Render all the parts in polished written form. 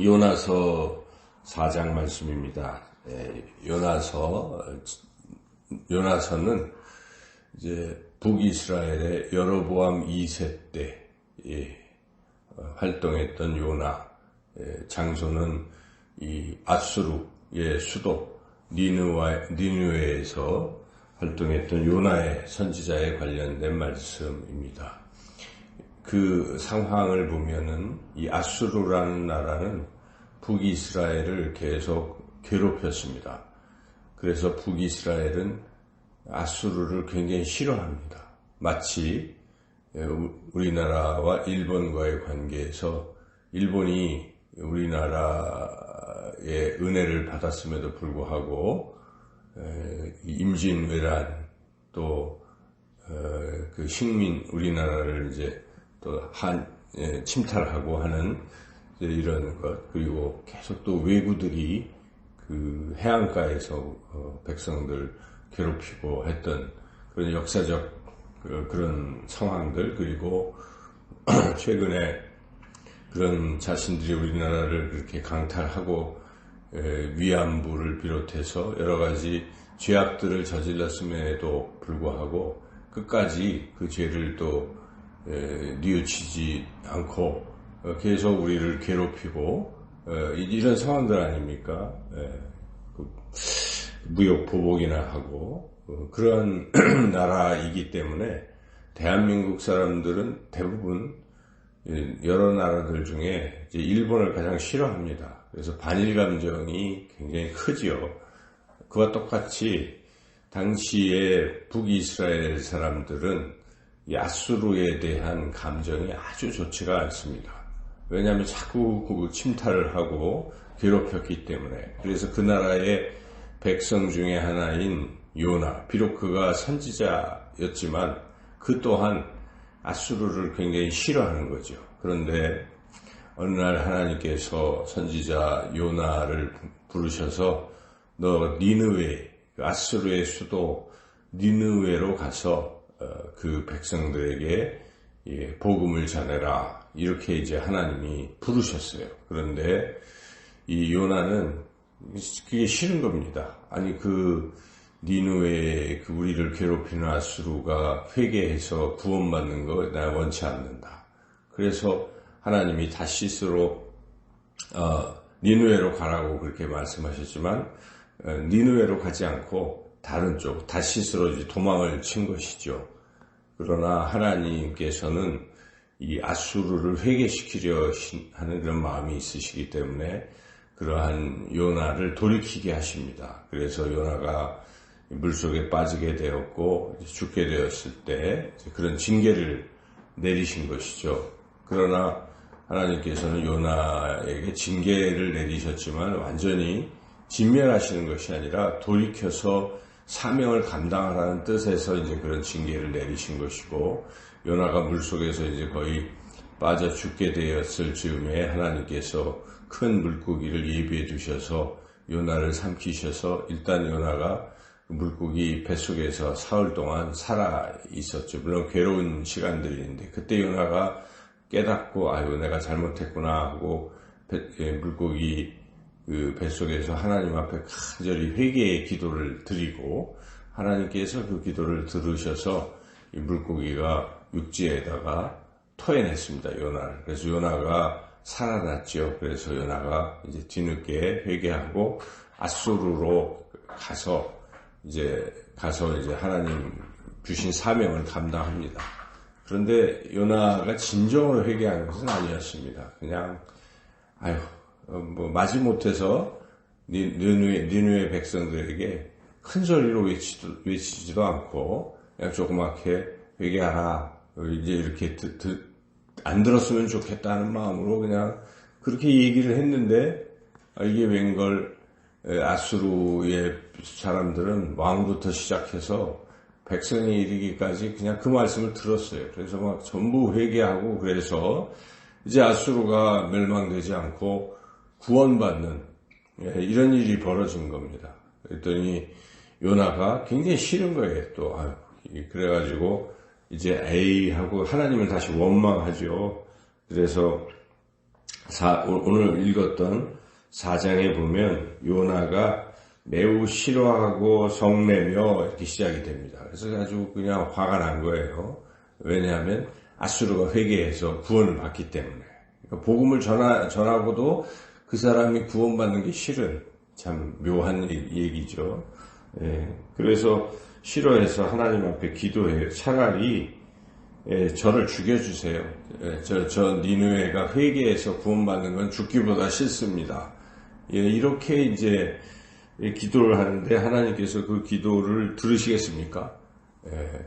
요나서 4장 말씀입니다. 요나서는 이제 북이스라엘의 여로보암 2세 때 활동했던 요나, 장소는 이 아수르의 수도 니느웨에서 활동했던 요나의 선지자에 관련된 말씀입니다. 그 상황을 보면은 이 아수르라는 나라는 북이스라엘을 계속 괴롭혔습니다. 그래서 북이스라엘은 아수르를 굉장히 싫어합니다. 마치 우리나라와 일본과의 관계에서 일본이 우리나라의 은혜를 받았음에도 불구하고 임진왜란 또 그 식민 우리나라를 이제 또 침탈하고 하는 이런 것, 그리고 계속 또 왜구들이 그 해안가에서 백성들 괴롭히고 했던 그런 역사적 그런 상황들, 그리고 최근에 그런 자신들이 우리나라를 그렇게 강탈하고 위안부를 비롯해서 여러 가지 죄악들을 저질렀음에도 불구하고 끝까지 그 죄를 또 뉘우치지 않고 계속 우리를 괴롭히고 이런 상황들 아닙니까? 무역 보복이나 하고 그러한 나라이기 때문에 대한민국 사람들은 대부분 여러 나라들 중에 이제 일본을 가장 싫어합니다. 그래서 반일 감정이 굉장히 크지요. 그와 똑같이 당시에 북이스라엘 사람들은 이 아수르에 대한 감정이 아주 좋지가 않습니다. 왜냐하면 자꾸 침탈을 하고 괴롭혔기 때문에. 그래서 그 나라의 백성 중에 하나인 요나, 비록 그가 선지자였지만 그 또한 아수르를 굉장히 싫어하는 거죠. 그런데 어느 날 하나님께서 선지자 요나를 부르셔서 너 니느웨, 아수르의 수도 니느웨로 가서 그 백성들에게 복음을 전해라, 이렇게 이제 하나님이 부르셨어요. 그런데 이 요나는 그게 싫은 겁니다. 아니 그 니느웨에 그 우리를 괴롭히는 아수르가 회개해서 구원받는 거 내가 원치 않는다. 그래서 하나님이 다시스로 니느웨로 가라고 그렇게 말씀하셨지만 니느웨로 가지 않고 다른 쪽 다시스로 이제 도망을 친 것이죠. 그러나 하나님께서는 이 아수르를 회개시키려 하는 그런 마음이 있으시기 때문에 그러한 요나를 돌이키게 하십니다. 그래서 요나가 물속에 빠지게 되었고 죽게 되었을 때 그런 징계를 내리신 것이죠. 그러나 하나님께서는 요나에게 징계를 내리셨지만 완전히 진멸하시는 것이 아니라 돌이켜서 사명을 감당하라는 뜻에서 이제 그런 징계를 내리신 것이고, 요나가 물속에서 이제 거의 빠져 죽게 되었을 즈음에 하나님께서 큰 물고기를 예비해 두셔서 요나를 삼키셔서 일단 요나가 물고기 뱃속에서 사흘 동안 살아 있었죠. 물론 괴로운 시간들인데 그때 요나가 깨닫고 아이고 내가 잘못했구나 하고 물고기 그 뱃속에서 하나님 앞에 간절히 회개의 기도를 드리고 하나님께서 그 기도를 들으셔서 이 물고기가 육지에다가 토해냈습니다. 요나를. 그래서 요나가 살아났죠. 그래서 요나가 이제 뒤늦게 회개하고 아수르로 가서 이제 하나님 주신 사명을 감당합니다. 그런데 요나가 진정으로 회개한 것은 아니었습니다. 그냥 마지못해서 니느웨 백성들에게 큰 소리로 외치지도 않고 그냥 조그맣게 회개하라, 이제 이렇게 안 들었으면 좋겠다는 마음으로 그냥 그렇게 얘기를 했는데, 이게 웬걸 아수르의 사람들은 왕부터 시작해서 백성에 이르기까지 그냥 그 말씀을 들었어요. 그래서 막 전부 회개하고, 그래서 이제 아수르가 멸망되지 않고 구원받는 이런 일이 벌어진 겁니다. 그랬더니 요나가 굉장히 싫은 거예요. 또 그래가지고 이제 하고 하나님을 다시 원망하죠. 그래서 오늘 읽었던 4장에 보면 요나가 매우 싫어하고 성내며 이렇게 시작이 됩니다. 그래서 아주 그냥 화가 난 거예요. 왜냐하면 아수르가 회개해서 구원을 받기 때문에. 그러니까 복음을 전하고도 그 사람이 구원받는 게 싫은 참 묘한 얘기죠. 예, 그래서 싫어해서 하나님 앞에 기도해요. 차라리 저를 죽여주세요. 저 니느웨가 회개해서 구원받는 건 죽기보다 싫습니다. 이렇게 이제 기도를 하는데 하나님께서 그 기도를 들으시겠습니까?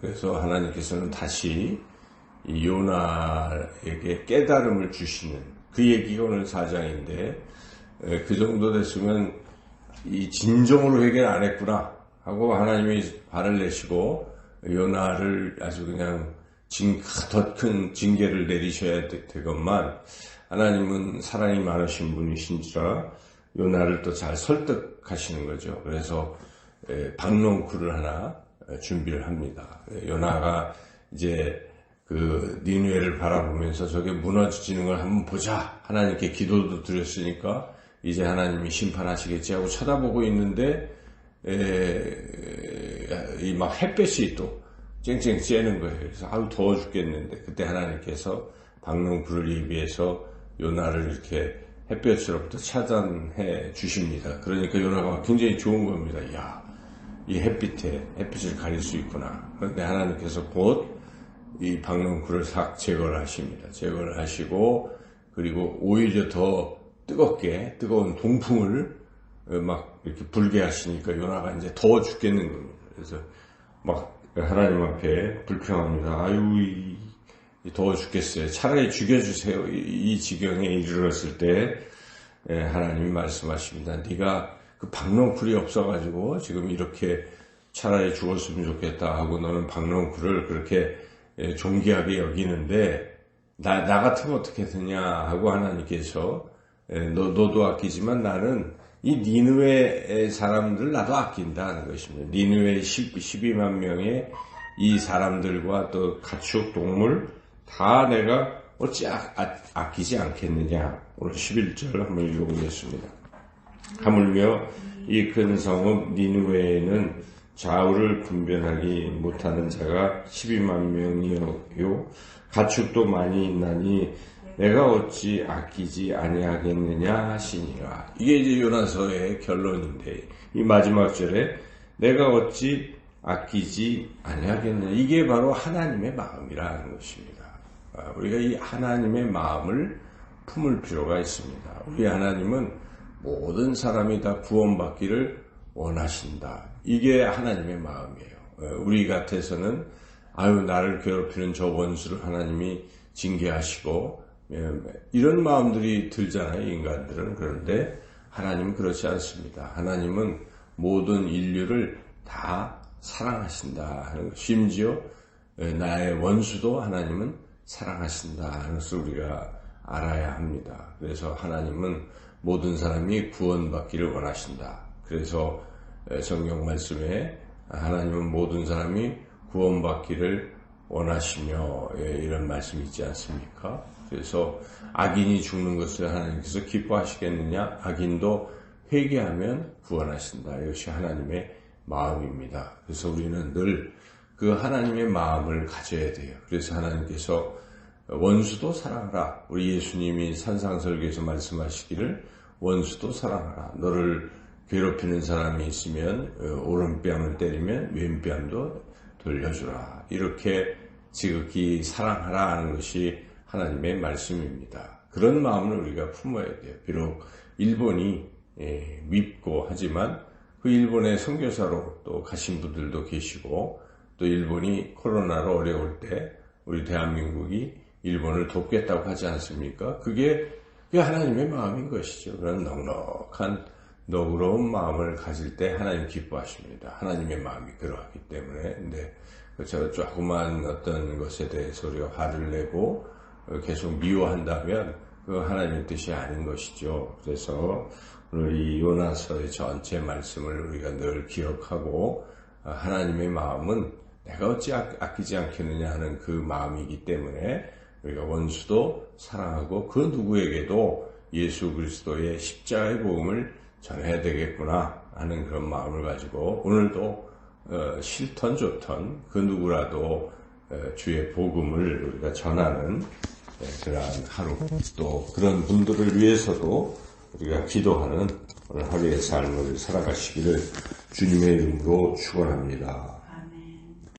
그래서 하나님께서는 다시 이 요나에게 깨달음을 주시는 그 얘기가 오늘 4장인데 그 정도 됐으면 이 진정으로 회개를 안 했구나 하고 하나님이 발을 내시고 요나를 아주 그냥 더 큰 징계를 내리셔야 되건만 하나님은 사랑이 많으신 분이신지라 요나를 또 잘 설득하시는 거죠. 그래서 박농쿨을 하나 준비를 합니다. 요나가 이제 그 니느웨를 바라보면서 저게 무너지는 걸 한번 보자. 하나님께 기도도 드렸으니까 이제 하나님이 심판하시겠지 하고 쳐다보고 있는데 이 막 햇볕이 또 쨍쨍 쬐는 거예요. 그래서 아유 더워 죽겠는데 그때 하나님께서 박농쿨을 예비해서 요나를 이렇게 햇볕으로부터 차단해 주십니다. 그러니까 요나가 굉장히 좋은 겁니다. 야, 이 햇빛을 가릴 수 있구나. 그런데 하나님께서 곧 이 박농쿨을 싹 제거를 하십니다. 제거를 하시고 그리고 오히려 더 뜨거운 동풍을 막 이렇게 불게 하시니까 요나가 이제 더워 죽겠는 겁니다. 그래서 막 하나님 앞에 불평합니다. 아유, 더워 죽겠어요. 차라리 죽여주세요. 이 지경에 이르렀을 때 하나님이 말씀하십니다. 네가 그 박농쿨이 없어가지고 지금 이렇게 차라리 죽었으면 좋겠다 하고 너는 박농쿨을 그렇게 존귀하게 여기는데 나 같으면 어떻게 되냐 하고 하나님께서 너도 아끼지만 나는 이 니느웨 사람들 나도 아낀다는 것입니다. 니느웨 12만 명의 이 사람들과 또 가축, 동물 다 내가 어찌 아끼지 않겠느냐. 오늘 11절 한번 읽어보겠습니다. 하물며 이 큰 성읍 니느웨에는 좌우를 분별하기 못하는 자가 12만 명이요 가축도 많이 있나니 내가 어찌 아끼지 아니하겠느냐 하시니라. 이게 이제 요나서의 결론인데 이 마지막 절에 내가 어찌 아끼지 아니하겠느냐 이게 바로 하나님의 마음이라는 것입니다. 우리가 이 하나님의 마음을 품을 필요가 있습니다. 우리 하나님은 모든 사람이 다 구원받기를 원하신다. 이게 하나님의 마음이에요. 우리 같아서는 아유 나를 괴롭히는 저 원수를 하나님이 징계하시고 이런 마음들이 들잖아요. 인간들은. 그런데 하나님은 그렇지 않습니다. 하나님은 모든 인류를 다 사랑하신다. 심지어 나의 원수도 하나님은 사랑하신다 하는 것을 우리가 알아야 합니다. 그래서 하나님은 모든 사람이 구원받기를 원하신다. 그래서 성경 말씀에 하나님은 모든 사람이 구원받기를 원하시며 이런 말씀이 있지 않습니까? 그래서 악인이 죽는 것을 하나님께서 기뻐하시겠느냐? 악인도 회개하면 구원하신다. 이것이 하나님의 마음입니다. 그래서 우리는 늘 그 하나님의 마음을 가져야 돼요. 그래서 하나님께서 원수도 사랑하라. 우리 예수님이 산상설교에서 말씀하시기를 원수도 사랑하라. 너를 괴롭히는 사람이 있으면 오른뺨을 때리면 왼뺨도 돌려주라. 이렇게 지극히 사랑하라 하는 것이 하나님의 말씀입니다. 그런 마음을 우리가 품어야 돼요. 비록 일본이 밉고 하지만 그 일본의 선교사로 또 가신 분들도 계시고 또 일본이 코로나로 어려울 때 우리 대한민국이 일본을 돕겠다고 하지 않습니까? 그게 하나님의 마음인 것이죠. 그런 넉넉한 너그러운 마음을 가질 때 하나님 기뻐하십니다. 하나님의 마음이 그러하기 때문에. 근데 저 조그만 어떤 것에 대해서 우리가 화를 내고 계속 미워한다면 그 하나님의 뜻이 아닌 것이죠. 그래서 오늘 이 요나서의 전체 말씀을 우리가 늘 기억하고 하나님의 마음은 내가 어찌 아끼지 않겠느냐 하는 그 마음이기 때문에 우리가 원수도 사랑하고 그 누구에게도 예수 그리스도의 십자가의 복음을 전해야 되겠구나 하는 그런 마음을 가지고 오늘도 싫던 좋던 그 누구라도 주의 복음을 우리가 전하는 그러한 하루, 또 그런 분들을 위해서도 우리가 기도하는 오늘 하루의 삶을 살아가시기를 주님의 이름으로 축원합니다.